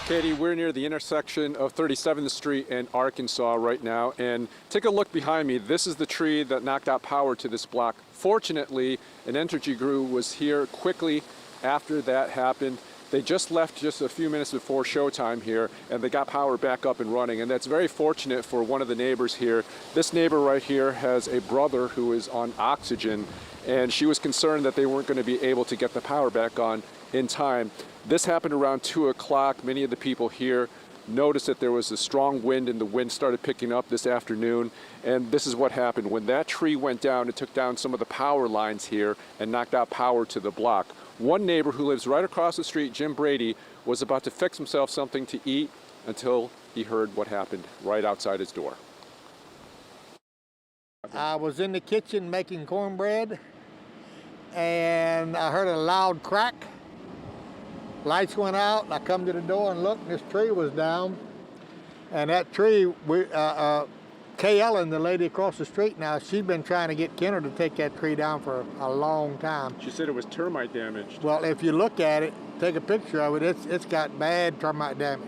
Katie, we're near the intersection of 37th Street and Arkansas right now, and take a look behind me. This is the tree that knocked out power to this block. Fortunately, an energy crew was here quickly after that happened. They just left just a few minutes before showtime here, and they got power back up and running, and that's very fortunate for one of the neighbors here. This neighbor right here has a brother who is on oxygen, and she was concerned that they weren't going to be able to get the power back on in time. This happened around 2 o'clock. Many of the people here noticed that there was a strong wind, and the wind started picking up this afternoon, and this is what happened. When that tree went down, it took down some of the power lines here and knocked out power to the block. One neighbor who lives right across the street, Jim Brady, was about to fix himself something to eat until he heard what happened right outside his door. I was in the kitchen making cornbread, and I heard a loud crack. Lights went out, and I come to the door and looked, and this tree was down. And that tree, Kay Ellen, the lady across the street now, she'd been trying to get Kenner to take that tree down for a long time. She said it was termite damaged. Well, if you look at it, take a picture of it, it's got bad termite damage.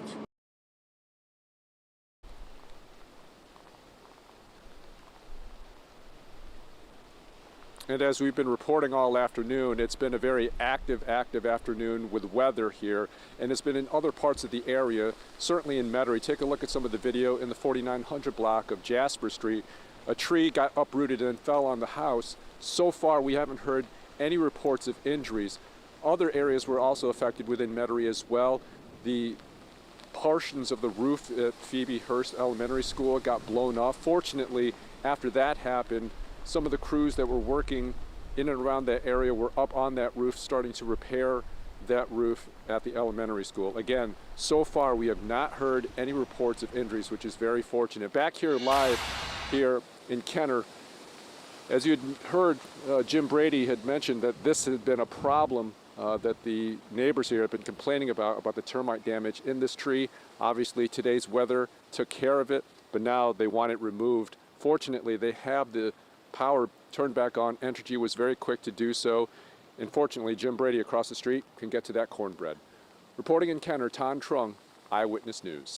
And as we've been reporting all afternoon, it's been a very active afternoon with weather here, and it's been in other parts of the area, certainly in Metairie. Take a look at some of the video in the 4900 block of Jasper Street. A tree got uprooted and fell on the house. So far, we haven't heard any reports of injuries. Other areas were also affected within Metairie as well. The portions of the roof at Phoebe Hurst Elementary School got blown off. Fortunately, after that happened, some of the crews that were working in and around that area were up on that roof starting to repair that roof at the elementary school. Again, so far we have not heard any reports of injuries, which is very fortunate. Back here live here in Kenner, as you had heard, Jim Brady had mentioned that this had been a problem that the neighbors here have been complaining about the termite damage in this tree. Obviously today's weather took care of it, but now they want it removed. Fortunately, they have the power turned back on. Entergy was very quick to do so. And fortunately, Jim Brady across the street can get to that cornbread. Reporting in Kenner, Tan Trung, Eyewitness News.